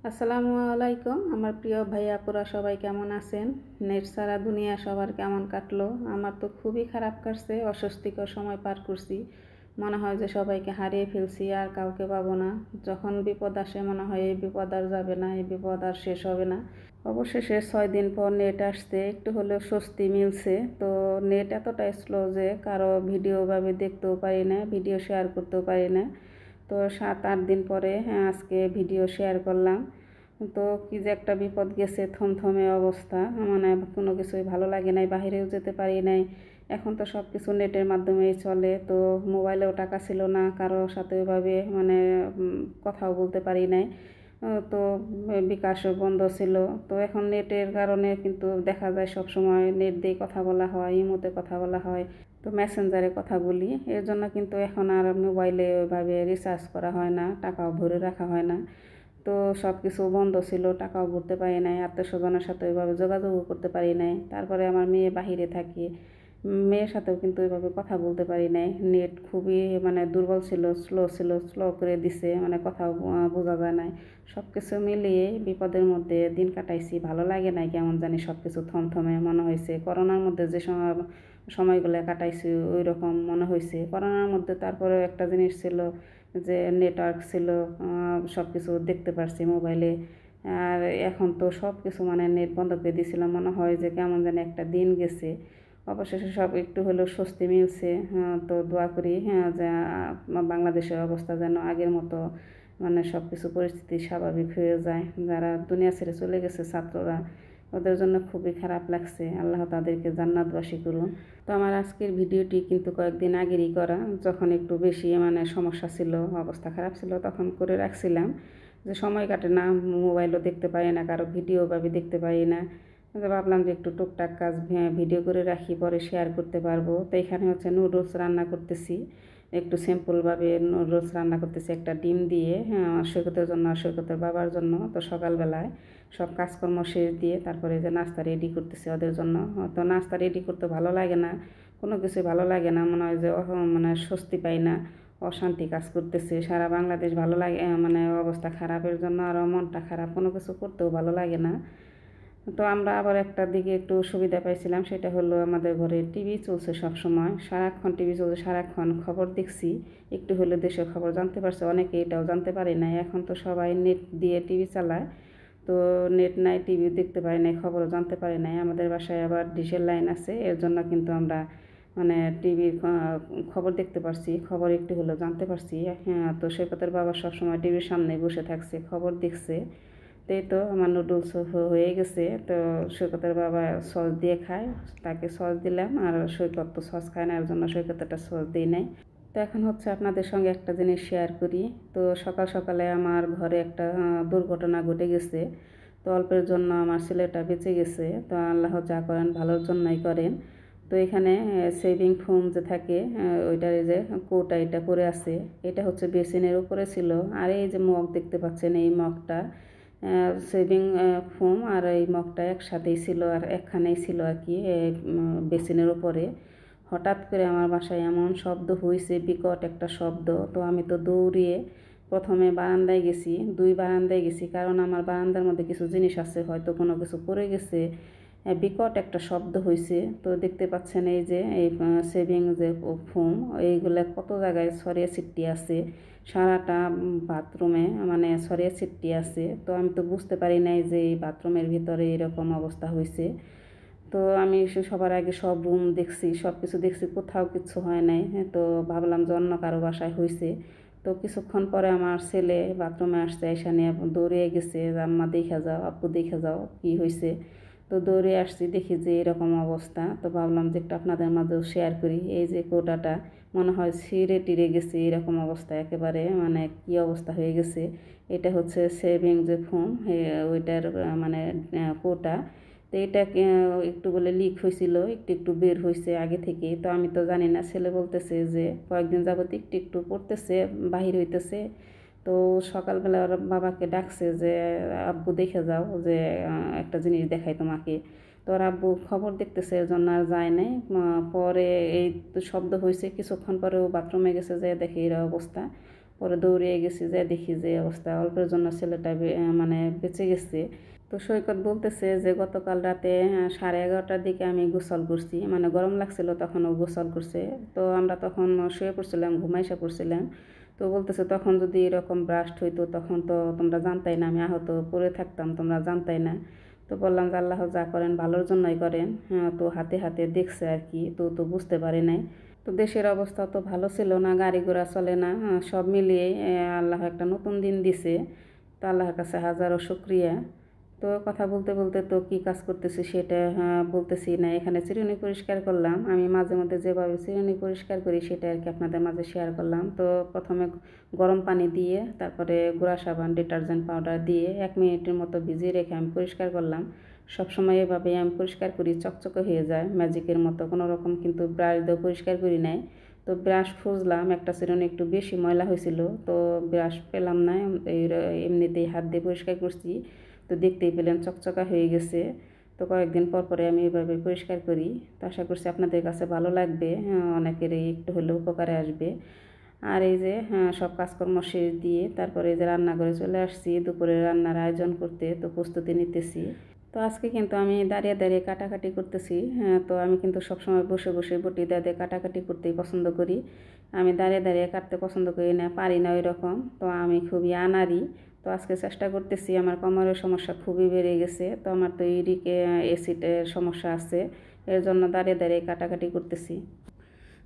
আসসালামু আলাইকুম আমার প্রিয় ভাইয়া আপুরা সবাই কেমন আছেন? নেট সারা দুনিয়া সবার কেমন কাটলো? আমার তো খুবই খারাপ কাটছে, অস্বস্তিকর সময় পার করছি। মনে হয় যে সবাইকে হারিয়ে ফেলছি, আর কাউকে পাবো না। যখন বিপদ আসে মনে হয় এই বিপদ আর যাবে না, এই বিপদ আর শেষ হবে না। অবশেষে 6 দিন পর নেট আসছে, একটু হলেও স্বস্তি মিলছে। তো নেট এতটাই স্লো যে কারো ভিডিও ভাবে দেখতেও পারি না, ভিডিও শেয়ার করতেও পারি না। তো 7-8 দিন পরে আজকে ভিডিও শেয়ার করলাম। তো কি যে একটা বিপদ গেছে, থমথমে অবস্থা, মানে কোনো কিছুই ভালো লাগে নাই, বাহিরেও যেতে পারি নাই। এখন তো সব কিছু নেটের মাধ্যমেই চলে, তো মোবাইলেও টাকা ছিল না, কারোর সাথে ওইভাবে মানে কথাও বলতে পারি নাই। তো বিকাশও বন্ধ ছিল। তো এখন নেটের কারণে কিন্তু দেখা যায় সব সময় নেট দিয়ে কথা বলা হয়, ইমোতে কথা বলা হয়, তো মেসেঞ্জারে কথা বলি। এর জন্য কিন্তু এখন আর মোবাইলে ওইভাবে রিচার্জ করা হয় না, টাকাও ভরে রাখা হয় না। তো সব কিছু বন্ধ ছিল, টাকাও ভরতে পারি নাই, আত্মীয়স্বজনের সাথে ওইভাবে যোগাযোগও করতে পারি নাই। তারপরে আমার মেয়ে বাহিরে থাকে, মেয়ের সাথেও কিন্তু ওইভাবে কথা বলতে পারি নাই। নেট খুবই মানে দুর্বল ছিল, স্লো ছিল, স্লো করে দিছে, মানে কথাও বোঝা যায় নাই। সব কিছু মিলিয়ে বিপদের মধ্যে দিন কাটাইছি, ভালো লাগে নাই, কেমন জানি সব কিছু থমথমে মনে হয়েছে। করোনার মধ্যে যে সময়গুলো কাটাইছি ওই রকম মনে হয়েছে। করোনার মধ্যে তারপরেও একটা জিনিস ছিল যে নেটওয়ার্ক ছিল, সব কিছু দেখতে পারছি মোবাইলে। আর এখন তো সব কিছু মানে নেট বন্ধ করে দিয়েছিলাম, মনে হয় যে কেমন জানি একটা দিন গেছে। অবশেষে সব একটু হলেও স্বস্তি মিলছে। তো দোয়া করি যে বাংলাদেশের অবস্থা যেন আগের মতো মানে সব কিছু পরিস্থিতি স্বাভাবিক হয়ে যায়। যারা দুনিয়া ছেড়ে চলে গেছে ছাত্ররা, ওদের জন্য খুবই খারাপ লাগছে। আল্লাহ তাদেরকে জান্নাতবাসী করুন। তো আমার আজকের ভিডিওটি কিন্তু কয়েকদিন আগেরই করা, যখন একটু বেশি মানে সমস্যা ছিল, অবস্থা খারাপ ছিল, তখন করে রাখছিলাম। যে সময় কাটে না, মোবাইলও দেখতে পারি না, কারো ভিডিও ভাবে দেখতে পারি না। ভাবলাম যে একটু টুকটাক কাজ ভিডিও করে রাখি, পরে শেয়ার করতে পারবো। তো এখানে হচ্ছে নুডলস রান্না করতেছি, একটু সিম্পলভাবে নুডলস রান্না করতেছি একটা ডিম দিয়ে, সৈকতের জন্য আর সৈকতের বাবার জন্য। তো সকালবেলায় সব কাজকর্ম শেষ দিয়ে তারপরে যে নাস্তা রেডি করতেছি ওদের জন্য। তো নাস্তা রেডি করতে ভালো লাগে না, কোনো কিছুই ভালো লাগে না, মনে হয় যে মানে স্বস্তি পাই না, অশান্তি কাজ করতেছে। সারা বাংলাদেশ ভালো লাগে, মানে অবস্থা খারাপের জন্য আরও মনটা খারাপ, কোনো কিছু করতেও ভালো লাগে না। তো আমরা আবার একটা দিকে একটু সুবিধা পাইছিলাম, সেটা হলো আমাদের ঘরে টিভি চলছে সব সময়, সারাক্ষণ টিভি চলছে, সারাক্ষণ খবর দেখছি। একটু হলে দেশের খবর জানতে পারছে, অনেকে এটাও জানতে পারে নাই। এখন তো সবাই নেট দিয়ে টিভি চালায়, তো নেট নাই, টিভি দেখতে পারি নাই, খবরও জানতে পারি নাই। আমাদের বাসায় আবার ডিশের লাইন আছে, এর জন্য কিন্তু আমরা মানে টিভির খবর দেখতে পারছি, খবর একটু হলেও জানতে পারছি। হ্যাঁ, তো সৈকতের বাবা সবসময় টিভির সামনে বসে থাকছে, খবর দেখছে। তো এই তো আমার নুডলস হয়ে গেছে। তো সৈকতের বাবা সস দিয়ে খায়, তাকে সস দিলাম। আর সৈকত তো সস খায় না, এর জন্য সৈকতটা সস দিই নাই। তো এখন হচ্ছে আপনাদের সঙ্গে একটা জিনিস শেয়ার করি। তো সকাল সকালে আমার ঘরে একটা দুর্ঘটনা ঘটে গেছে। তো অল্পের জন্য আমার ছেলেটা বেঁচে গেছে। তো আল্লাহ যা করেন ভালোর জন্যই করেন। তো এখানে সেভিং ফোম যে থাকে, ওইটার এই যে কৌটা এটা পরে আছে, এটা হচ্ছে বেসিনের উপরে ছিল। আর এই যে মগ দেখতে পাচ্ছেন, এই মগটা সেভিং ফোম আর এই মগটা একসাথেই ছিল, আর একখানেই ছিল আর কি বেসিনের উপরে। হঠাৎ করে আমার বাসায় এমন শব্দ হয়েছে, বিকট একটা শব্দ। তো আমি তো দৌড়িয়ে প্রথমে বারান্দায় গেছি, 2 বারান্দায় গেছি, কারণ আমার বারান্দার মধ্যে কিছু জিনিস আছে, হয়তো কোনো কিছু পড়ে গেছে। বিকট একটা শব্দ হয়েছে। তো দেখতে পাচ্ছেন এই যে এই সেভিং যে ফোম, এইগুলো কত জায়গায় ছড়িয়ে ছিটিয়ে আছে, সারাটা বাথরুমে মানে ছড়িয়ে ছিটিয়ে আছে। তো আমি তো বুঝতে পারি নাই যে এই বাথরুমের ভিতরে এরকম অবস্থা হয়েছে। তো আমি সবার আগে সব রুম দেখছি, সব কিছু দেখছি, কোথাও কিছু হয় নাই। তো ভাবলাম যে অন্য কারো বাসায় হয়েছে। তো কিছুক্ষণ পরে আমার ছেলে বাথরুমে আসছে, এসে নিয়ে দৌড়ে গেছে যে আম্মা দেখে যাও, আপু দেখে যাও কী হয়েছে। তো দৌড়ে আসছি, দেখি যে এরকম অবস্থা। তো ভাবলাম যে একটু আপনাদের মাঝেও শেয়ার করি। এই যে কৌটাটা মনে হয় ছিঁড়ে টিড়ে গেছে, এরকম অবস্থা একেবারে, মানে কী অবস্থা হয়ে গেছে। এটা হচ্ছে সেভিং যে ফোম, ওইটার মানে কৌটা। তো এটা একটু বলে লিক হয়েছিল, একটু একটু বের হয়েছে আগে থেকে। তো আমি তো জানি না, ছেলে বলতেছে যে কয়েকদিন যাবত একটু একটু পড়তেছে, বাহির হইতেছে। তো সকালবেলা ওর বাবাকে ডাকছে যে আব্বু দেখে যাও, যে একটা জিনিস দেখাই তোমাকে। তো ওর আব্বু খবর দেখতেছে, এর জন্য আর যায় নাই। পরে এই তো শব্দ হয়েছে, কিছুক্ষণ পরে ও বাথরুমে গেছে, যে দেখে এর অবস্থা। পরে দৌড়িয়ে গেছি, যে দেখি যে অবস্থা, অল্পের জন্য ছেলেটা মানে বেঁচে গেছে। তো সৈকত বলতেছে যে গতকাল রাতে 11:30টার দিকে আমি গোসল করছি, মানে গরম লাগছিল তখন ও গোসল করছে। তো আমরা তখন শুয়ে পড়ছিলাম, ঘুমাইসা পড়ছিলাম। তো বলতেছে তখন যদি এরকম ব্রাস্ট হইতো তখন তো তোমরা জানতাই না, আমি আহত পড়ে থাকতাম, তোমরা জানতাই না। তো বললাম যে আল্লাহ যা করেন ভালোর জন্যই করেন। তো হাতে হাতে দেখছে আর কি, তো বুঝতে পারি নাই। তো দেশের অবস্থা তো ভালো ছিল না, গাড়ি ঘোড়া চলে না, সব মিলিয়ে আল্লাহ একটা নতুন দিন দিছে। তো আল্লাহর কাছে হাজারো শুকরিয়া। তো কথা বলতে বলতে তো কী কাজ করতেছি সেটা বলতেছি না। এখানে চিরুনি পরিষ্কার করলাম, আমি মাঝে মধ্যে যেভাবে চিরুনি পরিষ্কার করি সেটা আর কি আপনাদের মাঝে শেয়ার করলাম। তো প্রথমে গরম পানি দিয়ে তারপরে গুঁড়া সাবান, ডিটারজেন্ট পাউডার দিয়ে 1 মিনিটের মতো ভিজিয়ে রেখে আমি পরিষ্কার করলাম। সবসময় এভাবেই আমি পরিষ্কার করি, চকচকে হয়ে যায় ম্যাজিকের মতো, কোনো রকম কিন্তু ব্রাশ দিয়ে পরিষ্কার করি নাই। তো ব্রাশ খুঁজলাম, একটা চিরুনি একটু বেশি ময়লা হয়েছিল, তো ব্রাশ পেলাম না, এমনিতেই হাত দিয়ে পরিষ্কার করছি। তো দেখতেই পেলেন চকচকা হয়ে গেছে। তো কয়েকদিন পর পরে আমি এভাবে পরিষ্কার করি। তো আশা করছি আপনাদের কাছে ভালো লাগবে, অনেকেরই একটু হলেও উপকারে আসবে। আর এই যে সব কাজকর্ম শেষ দিয়ে তারপরে এই যে রান্নাঘরে চলে আসছি দুপুরে রান্নার আয়োজন করতে, তো প্রস্তুতি নিতেছি। তো আজকে কিন্তু আমি দাঁড়িয়ে দাঁড়িয়ে কাটাকাটি করতেছি। তো আমি কিন্তু সবসময় বসে বসে বটি দিয়ে কাটাকাটি করতেই পছন্দ করি। আমি দাঁড়িয়ে দাঁড়িয়ে কাটতে পছন্দ করি না, পারি না ওই রকম। তো আমি খুবই আনাড়ি। তো আজকে চেষ্টা করতেছি, আমার কোমরের সমস্যা খুবই বেড়ে গেছে। তো আমার তো ইউরিক অ্যাসিডের সমস্যা আছে, এর জন্য দাঁড়িয়ে দাঁড়িয়ে কাটাকাটি করতেছি।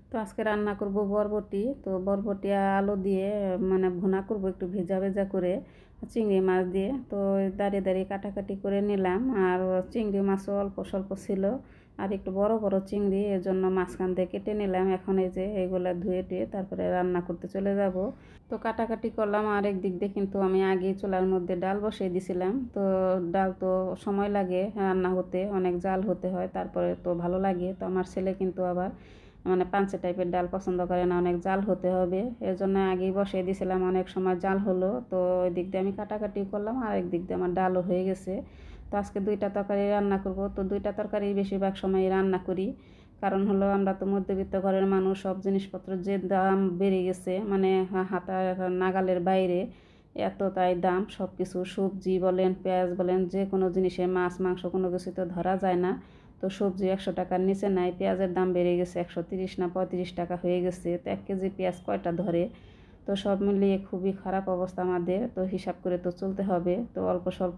তো আজকে রান্না করব বরবটি। তো বরবটি আলু দিয়ে মানে ভুনা করব একটু ভেজা ভেজা করে, চিংড়ি মাছ দিয়ে। তো দাঁড়িয়ে দাঁড়িয়ে কাটাকাটি করে নিলাম। আর চিংড়ি মাছও অল্প স্বল্প ছিল, আর একটু বড় বড় চিংড়ি, এর জন্য মাঝখান দিয়ে কেটে নিলাম। এখন এই যে এগুলো ধুয়ে টুয়ে তারপরে রান্না করতে চলে যাব। তো কাটাকাটি করলাম, আর একদিক দিয়ে কিন্তু আমি আগে চুলার মধ্যে ডাল বসিয়ে দিছিলাম। তো ডাল তো সময় লাগে রান্না হতে, অনেক জাল হতে হয়, তারপরে তো ভালো লাগে। তো আমার ছেলে কিন্তু আবার মানে পাঞ্চে টাইপের ডাল পছন্দ করে না, অনেক জাল হতে হবে, এর জন্য আগেই বসিয়ে দিয়েছিলাম। অনেক সময় জাল হলো, তো ওই দিক দিয়ে আমি কাটাকাটি করলাম, আর এক দিক দিয়ে আমার ডালও হয়ে গেছে। তো আজকে 2টা তরকারি রান্না করব। তো 2টা তরকারি বেশিরভাগ সময় রান্না করি, কারণ হলো আমরা তো মধ্যবিত্ত ঘরের মানুষ, সব জিনিসপত্রের যে দাম বেড়ে গেছে, মানে হাতার নাগালের বাইরে এত তাই দাম। সব কিছু সবজি বলেন, পেঁয়াজ বলেন, যে কোনো জিনিসে, মাছ মাংস কোনো কিছু তো ধরা যায় না। তো সবজি 100 টাকার নিচে নাই, পেঁয়াজের দাম বেড়ে গেছে, 130 না 35 টাকা হয়ে গেছে। তো 1 কেজি পেঁয়াজ কয়টা ধরে? তো সব মিলিয়ে খুবই খারাপ অবস্থা আমাদের। তো হিসাব করে তো চলতে হবে। তো অল্প স্বল্প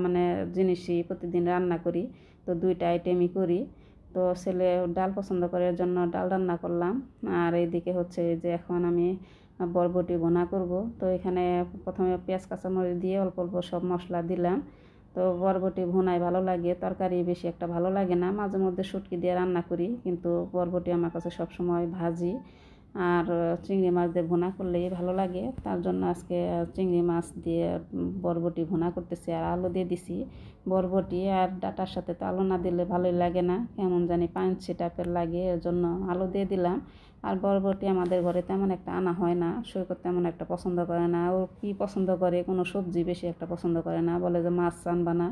মানে জিনিসই প্রতিদিন রান্না করি। তো 2টা আইটেমই করি। তো ছেলে ডাল পছন্দ করে, এর জন্য ডাল রান্না করলাম। আর এইদিকে হচ্ছে যে এখন আমি বরবটি ভুনা করব। তো এখানে প্রথমে পেঁয়াজ কাঁচামরিচ দিয়ে অল্প অল্প সব মশলা দিলাম। তো বরবটি ভুনাই ভালো লাগে, তরকারি বেশি একটা ভালো লাগে না। মাঝে মধ্যে শুটকি দিয়ে রান্না করি, কিন্তু বরবটি আমার কাছে সবসময় ভাজি আর চিংড়ি মাছ দিয়ে ভুনা করলেই ভালো লাগে। তার জন্য আজকে চিংড়ি মাছ দিয়ে বরবটি ভুনা করতেছি, আর আলু দিয়ে দিছি। বরবটি আর ডাঁটার সাথে তো আলু না দিলে ভালোই লাগে না, কেমন জানি পাঞ্চি টাইপের লাগে, এর জন্য আলু দিয়ে দিলাম। আর বরবটি আমাদের ঘরে তেমন একটা আনা হয় না, সৈকত তেমন একটা পছন্দ করে না। ও কী পছন্দ করে, কোনো সবজি বেশি একটা পছন্দ করে না, বলে যে মাছ আনবা না,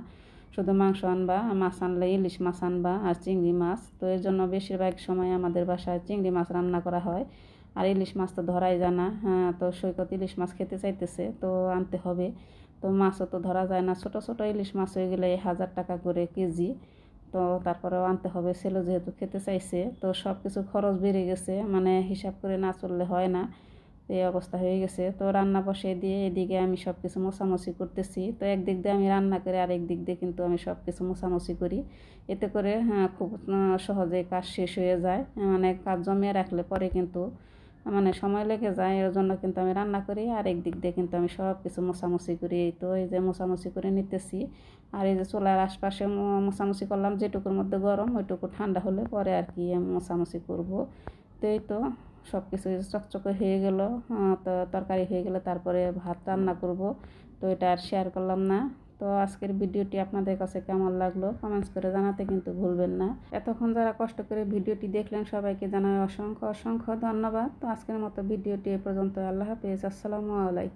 শুধু মাংস আনবা, মাছ আনলে ইলিশ মাছ আনবা আর চিংড়ি মাছ। তো এর জন্য বেশিরভাগ সময় আমাদের বাসায় চিংড়ি মাছ রান্না করা হয়, আর ইলিশ মাছ তো ধরাই যায় না। তো সৈকত ইলিশ মাছ খেতে চাইতেছে, তো আনতে হবে। তো মাছও তো ধরা যায় না, ছোটো ছোটো ইলিশ মাছ হয়ে গেলে 1000 টাকা করে কেজি। তো তারপরেও আনতে হবে, ছেলে যেহেতু খেতে চাইছে। তো সব কিছু খরচ বেড়ে গেছে, মানে হিসাব করে না চললে হয় না, এই অবস্থা হয়ে গেছে। তো রান্না বসিয়ে দিয়ে এদিকে আমি সব কিছু মোছামুছি করতেছি। তো একদিক দিয়ে আমি রান্না করি, আর একদিক দিয়ে কিন্তু আমি সব কিছু মোছামুছি করি। এতে করে খুব সহজে কাজ শেষ হয়ে যায়, মানে কাজ জমিয়ে রাখলে পরে কিন্তু মানে সময় লেগে যায়, এর জন্য কিন্তু আমি রান্না করি, আর একদিক দিয়ে কিন্তু আমি সব কিছু মোছামুছি করি। এই তো এই যে মোছামুছি করে নিতেছি, আর এই যে চুলার আশপাশে মোছামুছি করলাম, যেটুকুর মধ্যে গরম ওইটুকু ঠান্ডা হলে পরে আর কি আমি মোছামুছি করবো। তো এই তো সব কিছু চকচকে হয়ে গেল। তো তরকারি হয়ে গেলে তারপরে ভাত রান্না করব। তো এটা আর শেয়ার করলাম না। তো আজকের ভিডিওটি আপনাদের কাছে কেমন লাগলো কমেন্টস করে জানাতে কিন্তু ভুলবেন না। এতক্ষণ যারা কষ্ট করে ভিডিওটি দেখলেন সবাইকে জানাই অসংখ্য অসংখ্য ধন্যবাদ। তো আজকের মতো ভিডিওটি এ পর্যন্ত। আল্লাহ হাফেজ, আসসালামু আলাইকুম।